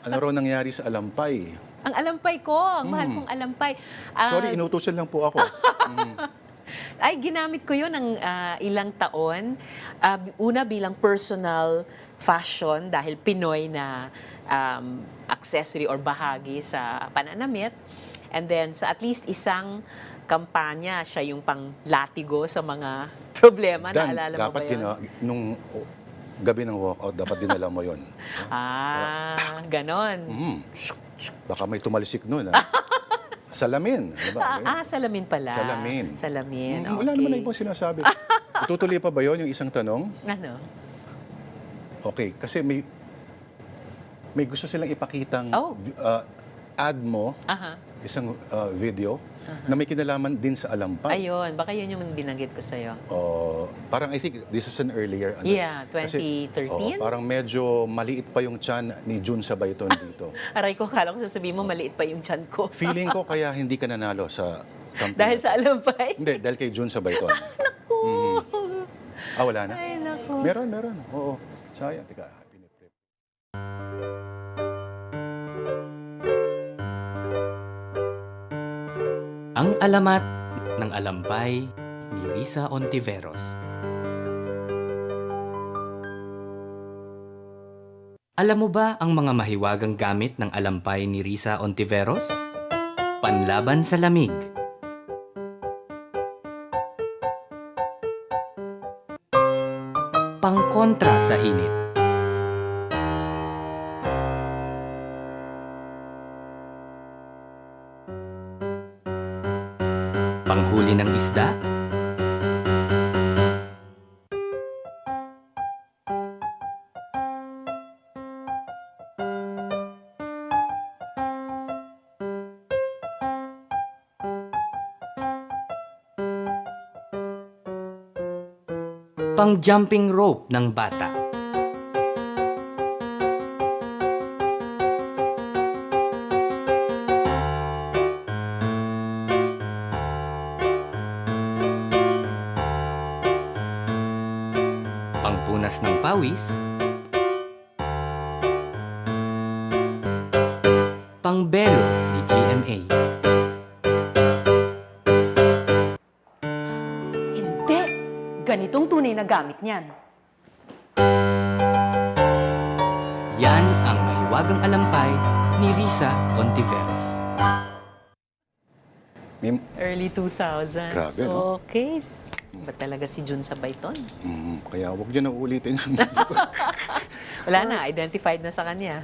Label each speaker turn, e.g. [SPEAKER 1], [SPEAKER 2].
[SPEAKER 1] Ano raw nangyari sa Alampay?
[SPEAKER 2] Ang alampay ko, ang mahal kong alampay.
[SPEAKER 1] Sorry, inutusan lang po ako.
[SPEAKER 2] Ay, ginamit ko yun ng ilang taon. Una bilang personal fashion dahil Pinoy na accessory or bahagi sa pananamit. And then sa at least isang kampanya, siya yung pang-latigo sa mga problema.
[SPEAKER 1] Dan,
[SPEAKER 2] Naalala mo ba
[SPEAKER 1] dapat
[SPEAKER 2] yun?
[SPEAKER 1] nung gabi ng walkout, dapat dinala mo yun.
[SPEAKER 2] Ganon.
[SPEAKER 1] Baka may tumalisik nun. Salamin. Diba?
[SPEAKER 2] Salamin pala.
[SPEAKER 1] Salamin.
[SPEAKER 2] Salamin, okay.
[SPEAKER 1] Wala naman na ibang sinasabi. Itutuloy pa ba yun, yung isang tanong?
[SPEAKER 2] Ano?
[SPEAKER 1] Okay, kasi may gusto silang ipakitang ad mo, isang video, na may kinalaman din sa Alampay.
[SPEAKER 2] Ayun, baka yun yung binanggit ko sa'yo.
[SPEAKER 1] Parang I think this is an earlier.
[SPEAKER 2] Yeah,
[SPEAKER 1] Kasi,
[SPEAKER 2] 2013?
[SPEAKER 1] parang medyo maliit pa yung tiyan ni June Sabayton dito.
[SPEAKER 2] Aray ko, akala ko sasabihin mo, maliit pa yung tiyan ko.
[SPEAKER 1] Feeling ko kaya hindi ka nanalo sa campaign.
[SPEAKER 2] Dahil sa alampay?
[SPEAKER 1] Hindi, dahil kay June Sabayton.
[SPEAKER 2] Naku!
[SPEAKER 1] Wala na?
[SPEAKER 2] Ay, naku.
[SPEAKER 1] Meron. Oo. Sayang. Teka, piniprep.
[SPEAKER 3] Ang alamat ng alampay ni Risa Ontiveros. Alam mo ba ang mga mahiwagang gamit ng alampay ni Risa Ontiveros? Panlaban sa lamig. Pangkontra sa init. Panghuli ng isda? Pang-jumping rope ng bata. Pangpunas ng pawis. Pangbelo ni GMA.
[SPEAKER 4] Hindi. Ganitong tunay na gamit niyan.
[SPEAKER 3] Yan ang mahiwagang alampay ni Risa Ontiveros.
[SPEAKER 2] Early 2000s.
[SPEAKER 1] Grabe, no?
[SPEAKER 2] Okay. Ba talaga si June Sabayton?
[SPEAKER 1] Kaya huwag niyo na uulitin.
[SPEAKER 2] Wala na, identified na sa kanya.